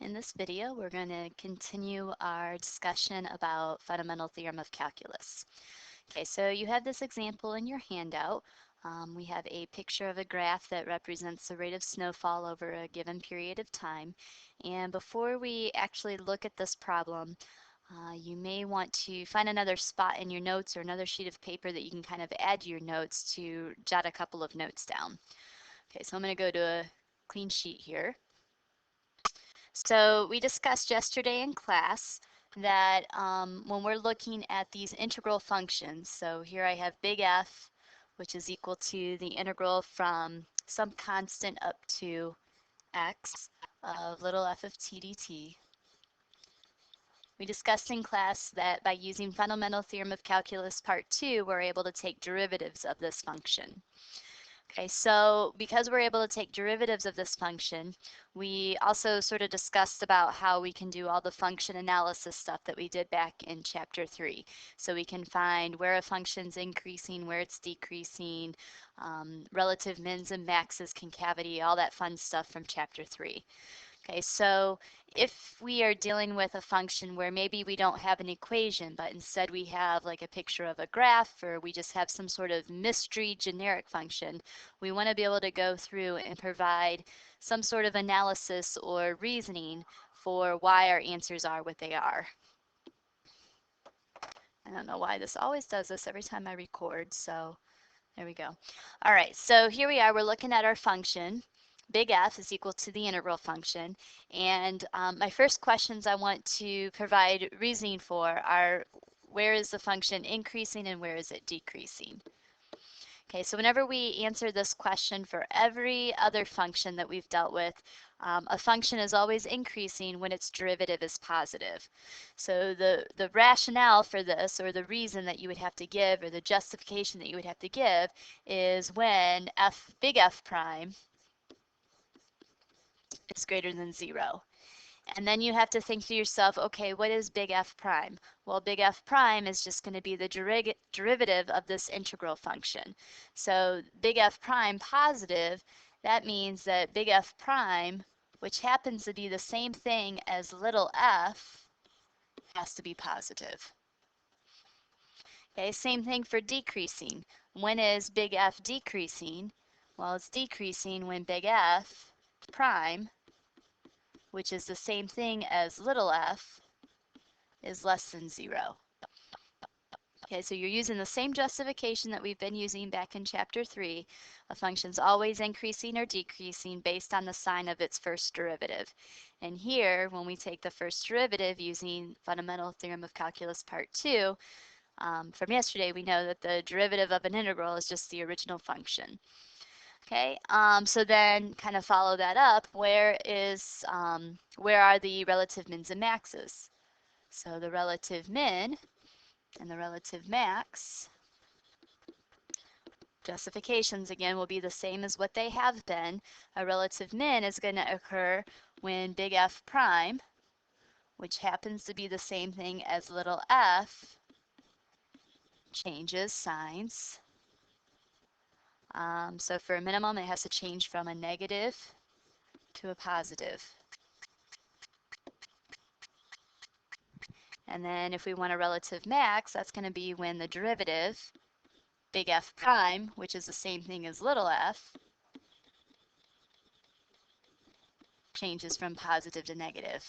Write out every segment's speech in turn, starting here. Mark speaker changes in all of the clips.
Speaker 1: In this video, we're going to continue our discussion about fundamental theorem of calculus. Okay, so you have this example in your handout. We have a picture of a graph that represents the rate of snowfall over a given period of time. And before we actually look at this problem, you may want to find another spot in your notes or another sheet of paper that you can kind of add to your notes to jot a couple of notes down. Okay, so I'm going to go to a clean sheet here. So we discussed yesterday in class that when we're looking at these integral functions, so here I have big F, which is equal to the integral from some constant up to x of little f of t dt. We discussed in class that by using fundamental theorem of calculus part 2, we're able to take derivatives of this function. Okay, so because we're able to take derivatives of this function, we also sort of discussed about how we can do all the function analysis stuff that we did back in chapter 3. So we can find where a function's increasing, where it's decreasing, relative mins and maxes, concavity, all that fun stuff from chapter 3. Okay, so if we are dealing with a function where maybe we don't have an equation, but instead we have like a picture of a graph, or we just have some sort of mystery generic function, we want to be able to go through and provide some sort of analysis or reasoning for why our answers are what they are. I don't know why this always does this every time I record, so there we go. All right, so here we are, we're looking at our function. Big F is equal to the integral function. And my first questions I want to provide reasoning for are where is the function increasing and where is it decreasing? Okay, so whenever we answer this question for every other function that we've dealt with, a function is always increasing when its derivative is positive. So the rationale for this, or the reason that you would have to give, or the justification that you would have to give, is when big F prime is greater than 0. And then you have to think to yourself, okay, what is big F prime? Well, big F prime is just going to be the derivative of this integral function. So big F prime positive, that means that big F prime, which happens to be the same thing as little f, has to be positive. Okay, same thing for decreasing. When is big F decreasing? Well, it's decreasing when big F prime, which is the same thing as little f, is less than 0. Okay, so you're using the same justification that we've been using back in chapter 3. A function's always increasing or decreasing based on the sign of its first derivative. And here, when we take the first derivative using fundamental theorem of calculus part 2, from yesterday, we know that the derivative of an integral is just the original function. Okay, so then kind of follow that up. Where are the relative mins and maxes? So the relative min and the relative max justifications again will be the same as what they have been. A relative min is going to occur when big F prime, which happens to be the same thing as little f, changes signs. So for a minimum, it has to change from a negative to a positive. And then if we want a relative max, that's going to be when the derivative, big F prime, which is the same thing as little f, changes from positive to negative.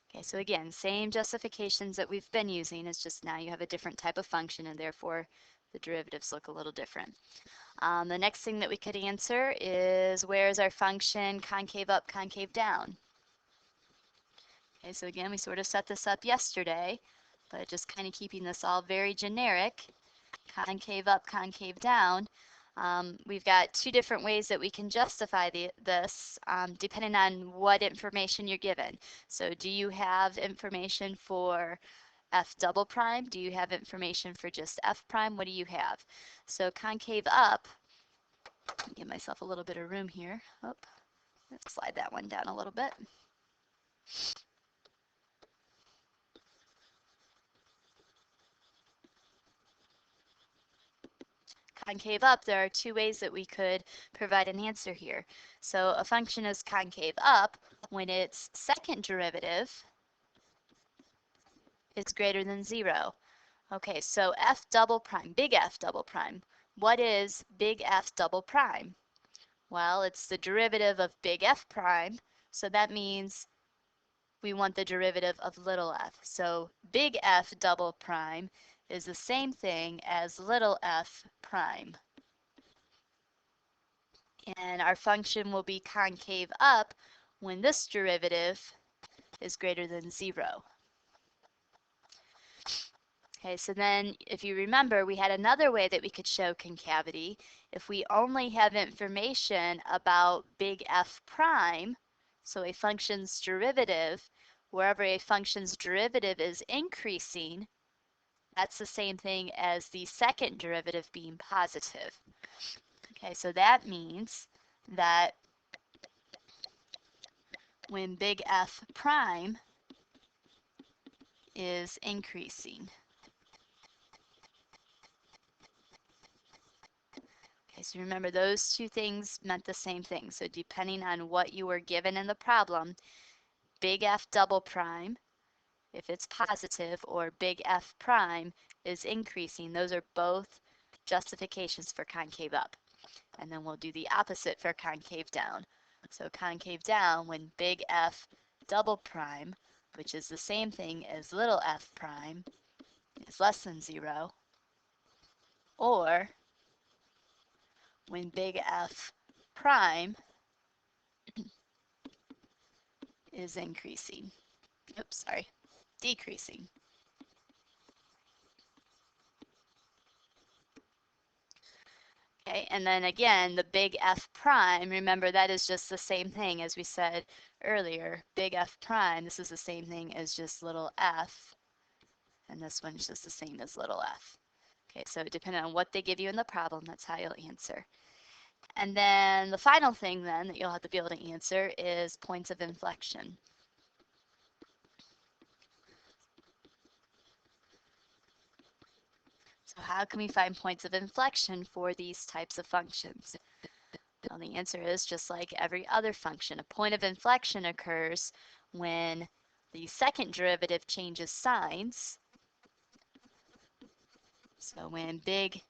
Speaker 1: Okay, so again, same justifications that we've been using, it's just now you have a different type of function and therefore the derivatives look a little different. The next thing that we could answer is where is our function concave up, concave down? Okay, so again, we sort of set this up yesterday, but just kind of keeping this all very generic, concave up, concave down. We've got two different ways that we can justify this depending on what information you're given. So do you have information for f double prime? Do you have information for just f prime? What do you have? So concave up, give myself a little bit of room here. Oh, let's slide that one down a little bit. concave up, there are two ways that we could provide an answer here. So a function is concave up when its second derivative is greater than 0. Okay, so f double prime, big F double prime. What is big F double prime? Well, it's the derivative of big F prime, so that means we want the derivative of little f. So big F double prime is the same thing as little f prime. And our function will be concave up when this derivative is greater than 0. Okay, so then if you remember, we had another way that we could show concavity. If we only have information about big F prime, so a function's derivative, wherever a function's derivative is increasing, that's the same thing as the second derivative being positive. Okay, so that means that when big F prime is increasing. Okay, so remember those two things meant the same thing. So depending on what you were given in the problem, big F double prime, if it's positive, or big F prime is increasing, those are both justifications for concave up. And then we'll do the opposite for concave down. So concave down when big F double prime, which is the same thing as little f prime, is less than 0, or when big F prime is increasing. Oops, sorry, decreasing. Okay, and then again, the big F prime, remember that is just the same thing as we said earlier. Big F prime, this is the same thing as just little f, and this one's just the same as little f. Okay, so depending on what they give you in the problem, that's how you'll answer. And then the final thing then that you'll have to be able to answer is points of inflection. So how can we find points of inflection for these types of functions? Well, the answer is just like every other function. A point of inflection occurs when the second derivative changes signs. So when big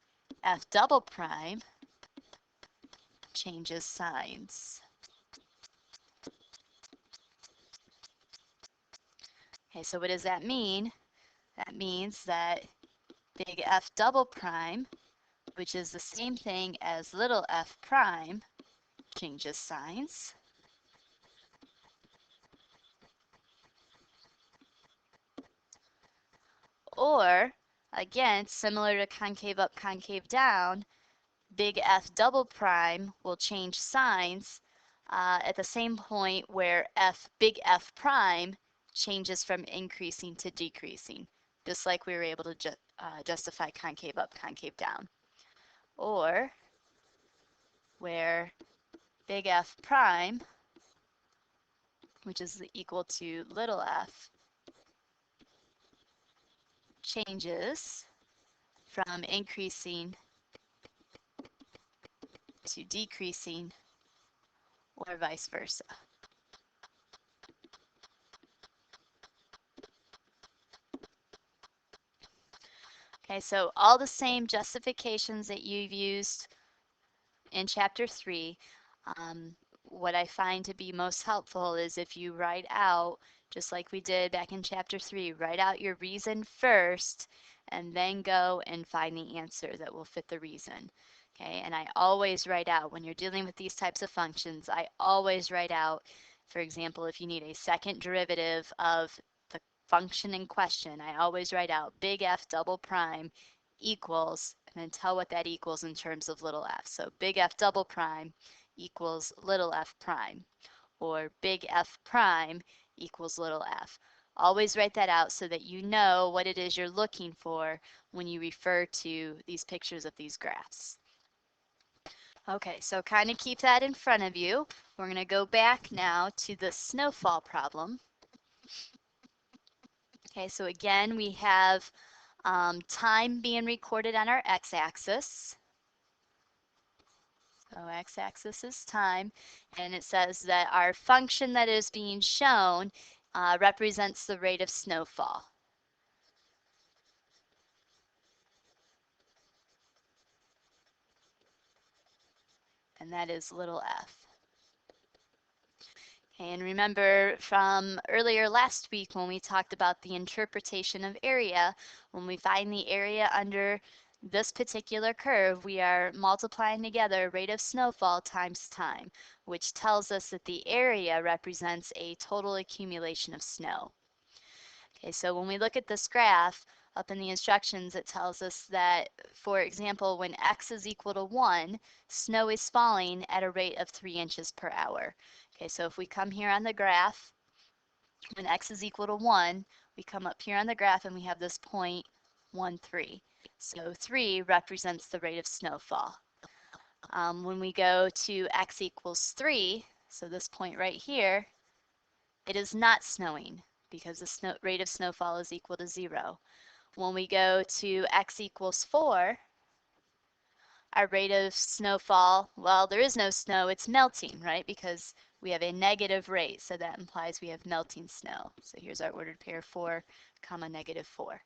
Speaker 1: F double prime changes signs. Okay, so what does that mean? That means that big F double prime, which is the same thing as little f prime, changes signs. Or, again, similar to concave up, concave down, big F double prime will change signs at the same point where big F prime changes from increasing to decreasing, just like we were able to justify concave up, concave down. Or where big F prime, which is equal to little f, changes from increasing to decreasing, or vice versa. Okay, so all the same justifications that you've used in chapter 3, what I find to be most helpful is if you write out, just like we did back in chapter 3, write out your reason first and then go and find the answer that will fit the reason. Okay, and I always write out, when you're dealing with these types of functions, I always write out, for example, if you need a second derivative of the function in question, I always write out big F double prime equals, and then tell what that equals in terms of little f. So big F double prime equals little f prime, or big F prime equals little f. Always write that out so that you know what it is you're looking for when you refer to these pictures of these graphs. Okay, so kind of keep that in front of you. We're going to go back now to the snowfall problem. Okay, so again, we have time being recorded on our x-axis. So x-axis is time, and it says that our function that is being shown represents the rate of snowfall. And that is little f. Okay, and remember from earlier last week when we talked about the interpretation of area, when we find the area under this particular curve, we are multiplying together rate of snowfall times time, which tells us that the area represents a total accumulation of snow. Okay, so when we look at this graph, up in the instructions, it tells us that, for example, when x is equal to 1, snow is falling at a rate of 3 inches per hour. Okay, so if we come here on the graph, when x is equal to 1, we come up here on the graph and we have this point 1, 3. So 3 represents the rate of snowfall. When we go to x equals 3, so this point right here, it is not snowing because the rate of snowfall is equal to 0. When we go to x equals 4, our rate of snowfall, well, there is no snow, it's melting, right? Because we have a negative rate, so that implies we have melting snow. So here's our ordered pair 4, comma, -4.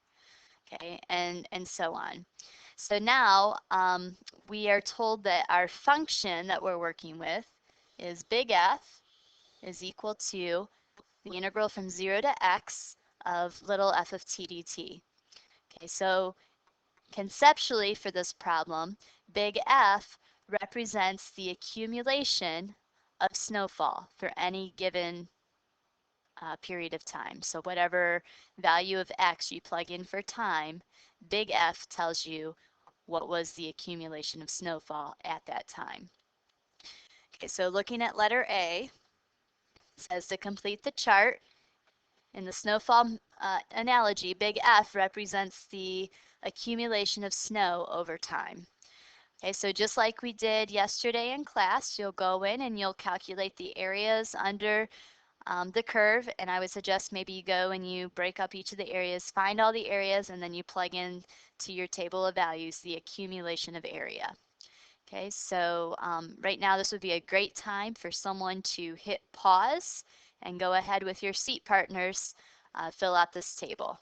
Speaker 1: Okay, and so on. So now we are told that our function that we're working with is big F is equal to the integral from 0 to x of little f of t dt. Okay, so conceptually for this problem, big F represents the accumulation of snowfall for any given period of time. So whatever value of x you plug in for time, big F tells you what was the accumulation of snowfall at that time. Okay, so looking at letter A, it says to complete the chart, in the snowfall analogy, big F represents the accumulation of snow over time. Okay, so just like we did yesterday in class, you'll go in and you'll calculate the areas under the curve, and I would suggest maybe you go and you break up each of the areas, find all the areas, and then you plug in to your table of values the accumulation of area. Okay, so right now this would be a great time for someone to hit pause and go ahead with your seat partners, fill out this table.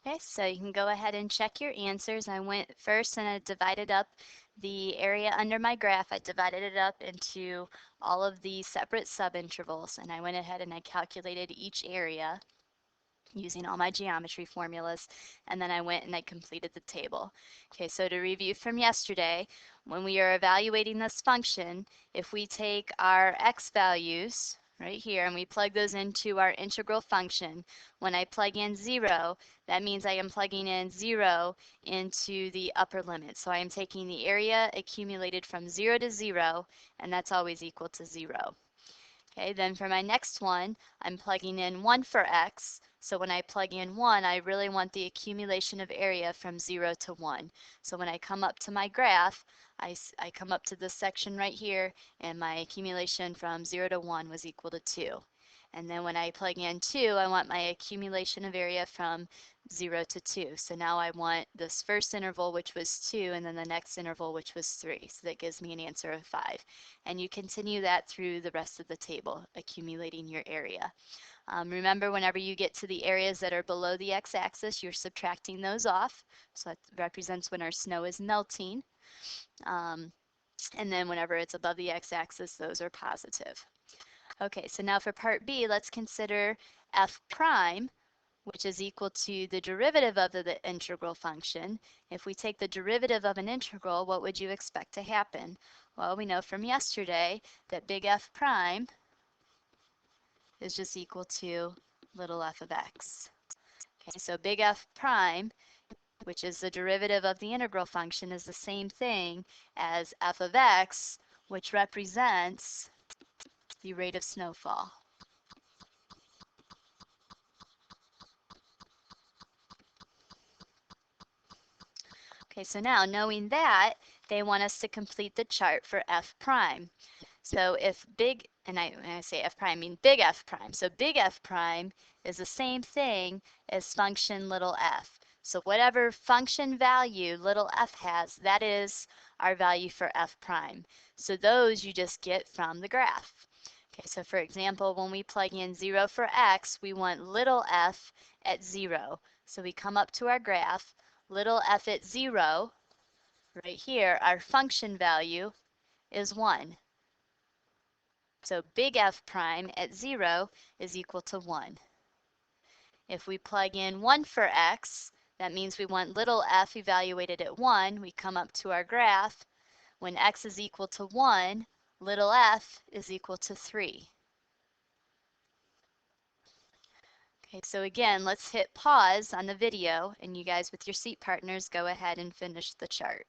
Speaker 1: Okay, so you can go ahead and check your answers. I went first and I divided up the area under my graph. I divided it up into all of the separate subintervals, and I went ahead and I calculated each area using all my geometry formulas, and then I went and I completed the table. Okay, so to review from yesterday, when we are evaluating this function, if we take our x values right here and we plug those into our integral function, when I plug in 0, that means I am plugging in 0 into the upper limit. So I am taking the area accumulated from 0 to 0, and that's always equal to 0. Okay, then for my next one, I'm plugging in 1 for x. So when I plug in 1, I really want the accumulation of area from 0 to 1. So when I come up to my graph, I come up to this section right here, and my accumulation from 0 to 1 was equal to 2. And then when I plug in 2, I want my accumulation of area from 0 to 2. So now I want this first interval, which was 2, and then the next interval, which was 3. So that gives me an answer of 5. And you continue that through the rest of the table, accumulating your area. Remember, whenever you get to the areas that are below the x-axis, you're subtracting those off. So that represents when our snow is melting. And then whenever it's above the x-axis, those are positive. Okay, so now for part B, let's consider f prime, which is equal to the derivative of the integral function. If we take the derivative of an integral, what would you expect to happen? Well, we know from yesterday that big F prime is just equal to little f of x. Okay, so big F prime, which is the derivative of the integral function, is the same thing as f of x, which represents the rate of snowfall. Okay, so now knowing that, they want us to complete the chart for f prime. So if big and when I say f prime, I mean big F prime. So big F prime is the same thing as function little f. So whatever function value little f has, that is our value for f prime. So those you just get from the graph. Okay, so for example, when we plug in 0 for x, we want little f at 0. So we come up to our graph, little f at 0, right here, our function value is 1. So big F prime at 0 is equal to 1. If we plug in 1 for x, that means we want little f evaluated at 1. We come up to our graph. When x is equal to 1, little f is equal to 3. Okay, so again, let's hit pause on the video, and you guys with your seat partners go ahead and finish the chart.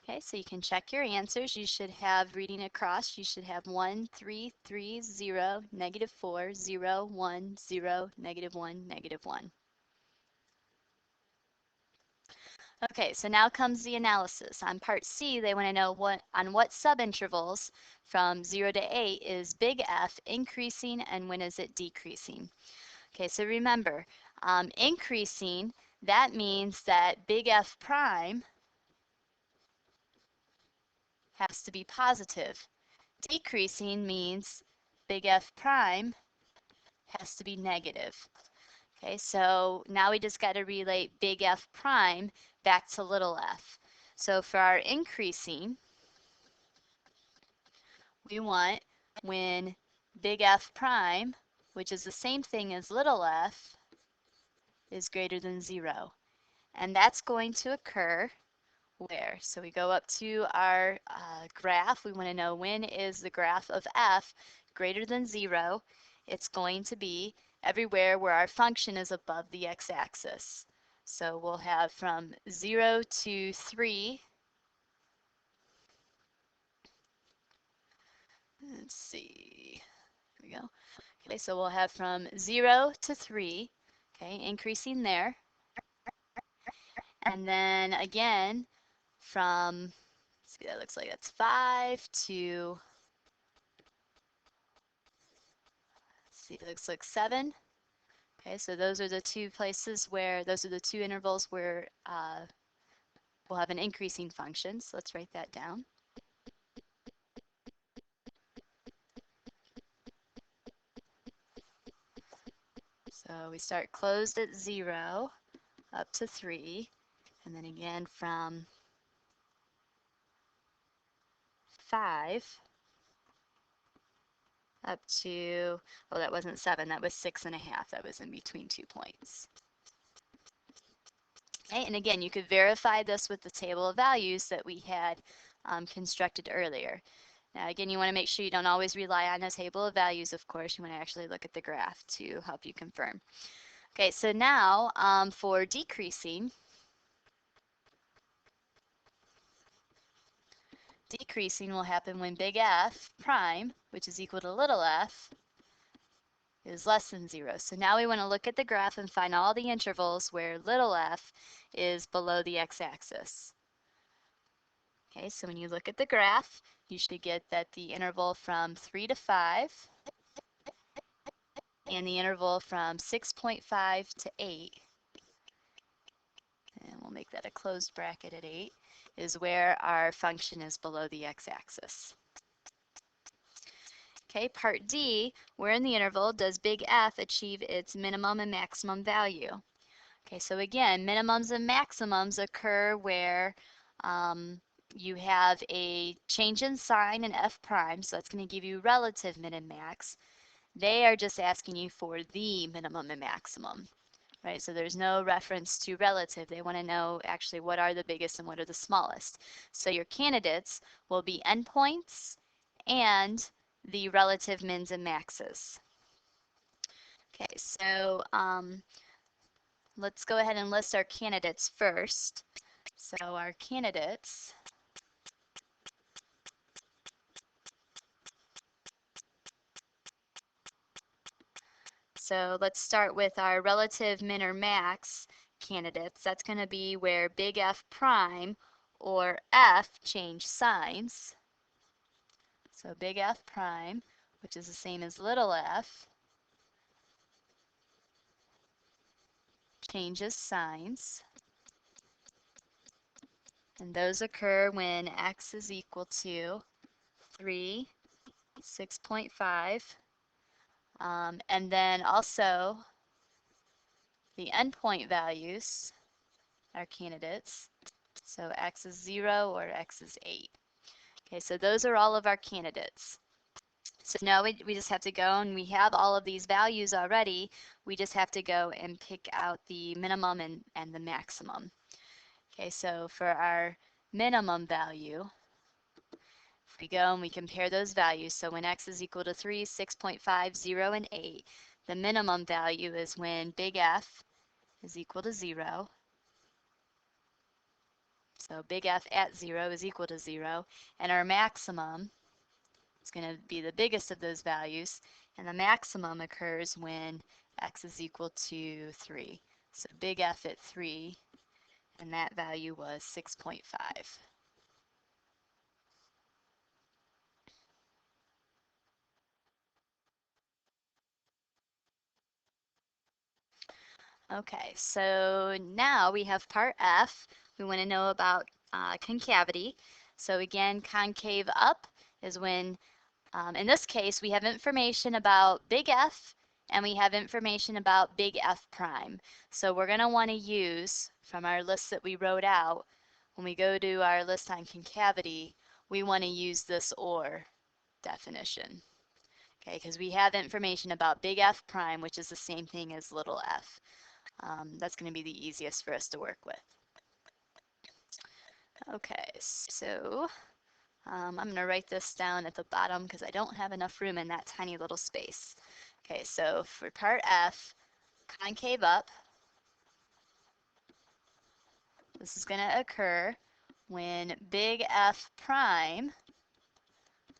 Speaker 1: Okay, so you can check your answers. You should have, reading across, you should have 1, 3, 3, 0, negative 4, 0, 1, 0, negative 1, negative 1. Okay, so now comes the analysis. On part C, they want to know on what subintervals from 0 to 8 is big F increasing and when is it decreasing? Okay, so remember, increasing, that means that big F prime has to be positive. Decreasing means big F prime has to be negative. Okay, so now we just got to relate big F prime back to little f. So for our increasing, we want when big F prime, which is the same thing as little f, is greater than 0. And that's going to occur where? So we go up to our graph. We want to know when is the graph of f greater than 0. It's going to be everywhere where our function is above the x-axis. So we'll have from 0 to 3. Let's see. Here we go. Okay, so we'll have from 0 to 3, okay, increasing there. And then again, from, let's see, that looks like that's 5 to, let's see, it looks like 7. Okay, so those are the two places where, those are the two intervals where we'll have an increasing function. So let's write that down. So we start closed at 0 up to 3, and then again from 5 up to, oh, that wasn't 7, that was 6.5. That was in between 2 points. Okay, and again, you could verify this with the table of values that we had constructed earlier. Now, again, you want to make sure you don't always rely on a table of values, of course. You want to actually look at the graph to help you confirm. Okay, so now for decreasing, decreasing will happen when big F prime, which is equal to little f, is less than 0. So now we want to look at the graph and find all the intervals where little f is below the x-axis. Okay, so when you look at the graph, you should get that the interval from 3 to 5 and the interval from 6.5 to 8, and we'll make that a closed bracket at 8, is where our function is below the x-axis. Okay, part D, where in the interval does big F achieve its minimum and maximum value? Okay, so again, minimums and maximums occur where you have a change in sign in F prime, so that's going to give you relative min and max. They are just asking you for the minimum and maximum, right? So there's no reference to relative. They want to know actually what are the biggest and what are the smallest. So your candidates will be endpoints and the relative mins and maxes. Okay, so let's go ahead and list our candidates first. So our candidates, so let's start with our relative min or max candidates. That's going to be where big F prime or f change signs, so big F prime, which is the same as little f, changes signs, and those occur when x is equal to 3, 6.5, and then also the endpoint values are candidates, so x is 0 or x is 8. Okay, so those are all of our candidates. So now we just have to go, and we have all of these values already. We just have to go and pick out the minimum and the maximum. Okay, so for our minimum value, if we go and we compare those values, so when x is equal to 3, 6.5, 0, and 8, the minimum value is when big F is equal to 0. So big F at 0 is equal to 0, and our maximum is going to be the biggest of those values, and the maximum occurs when x is equal to 3. So big F at 3, and that value was 6.5. Okay, so now we have part F. We want to know about concavity. So again, concave up is when, in this case, we have information about big F and we have information about big F prime. So we're going to want to use, from our list that we wrote out, when we go to our list on concavity, we want to use this OR definition. Okay, because we have information about big F prime, which is the same thing as little f. That's going to be the easiest for us to work with. Okay, so I'm going to write this down at the bottom because I don't have enough room in that tiny little space. Okay, so for part F, concave up, this is going to occur when big F prime,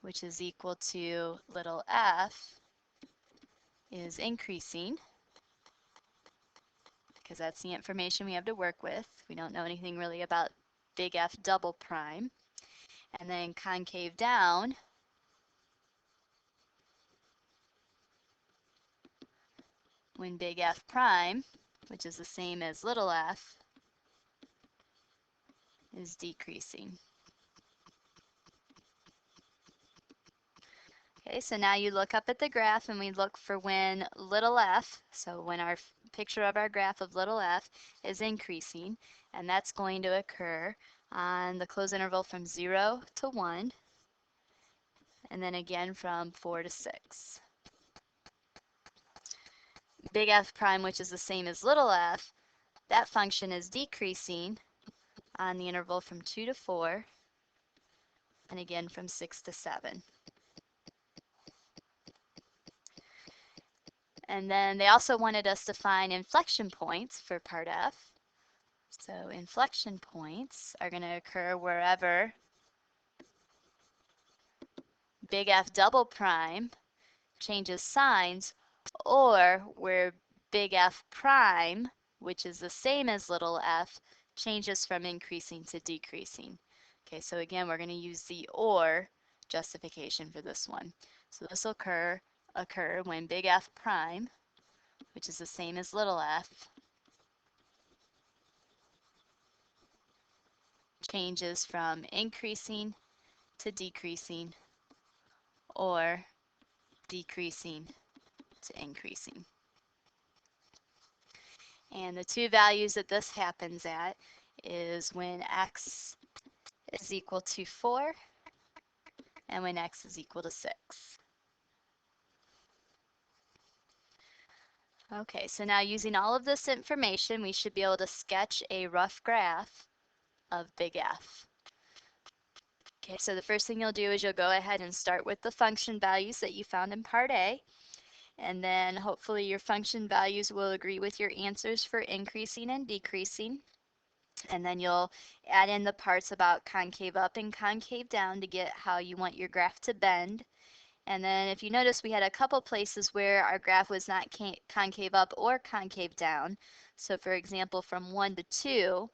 Speaker 1: which is equal to little f, is increasing, because that's the information we have to work with. We don't know anything really about big F double prime. And then concave down, when big F prime, which is the same as little f, is decreasing. Okay, so now you look up at the graph and we look for when little f, so when our picture of our graph of little f is increasing, and that's going to occur on the closed interval from 0 to 1, and then again from 4 to 6. Big F prime, which is the same as little f, that function is decreasing on the interval from 2 to 4, and again from 6 to 7. And then they also wanted us to find inflection points for part F. So inflection points are going to occur wherever big F double prime changes signs, or where big F prime, which is the same as little f, changes from increasing to decreasing. Okay, so again, we're going to use the OR justification for this one. So this will occur when big F prime, which is the same as little f, changes from increasing to decreasing or decreasing to increasing. And the two values that this happens at is when x is equal to 4 and when x is equal to 6. Okay, so now using all of this information, we should be able to sketch a rough graph of big F. Okay, so the first thing you'll do is you'll go ahead and start with the function values that you found in part A, and then hopefully your function values will agree with your answers for increasing and decreasing. And then you'll add in the parts about concave up and concave down to get how you want your graph to bend. And then if you notice, we had a couple places where our graph was not concave up or concave down. So for example, from 1 to 2,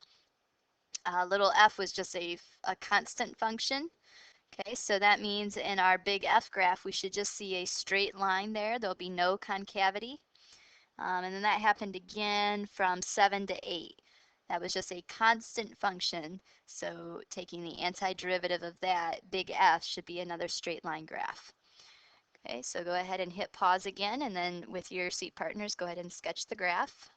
Speaker 1: little f was just a constant function. Okay, so that means in our big F graph, we should just see a straight line there. There'll be no concavity. And then that happened again from 7 to 8. That was just a constant function. So taking the antiderivative of that, big F should be another straight line graph. Okay, so go ahead and hit pause again, and then with your seat partners, go ahead and sketch the graph.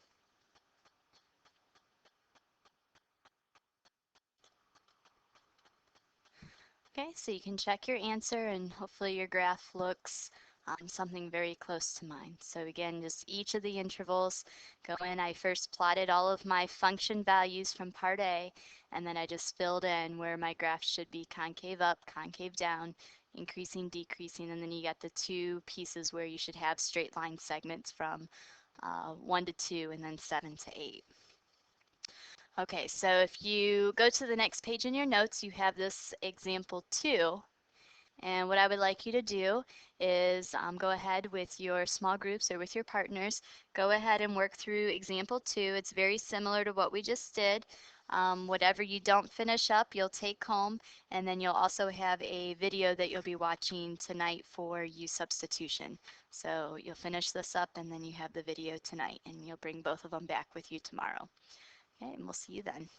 Speaker 1: Okay, so you can check your answer, and hopefully your graph looks something very close to mine. So again, just each of the intervals, go in, I first plotted all of my function values from part A, and then I just filled in where my graph should be concave up, concave down, increasing, decreasing, and then you got the two pieces where you should have straight line segments from 1 to 2 and then 7 to 8. Okay, so if you go to the next page in your notes, you have this example 2. And what I would like you to do is go ahead with your small groups or with your partners, go ahead and work through example 2. It's very similar to what we just did. Whatever you don't finish up, you'll take home, and then you'll also have a video that you'll be watching tonight for use substitution. So you'll finish this up, and then you have the video tonight, and you'll bring both of them back with you tomorrow. Okay, and we'll see you then.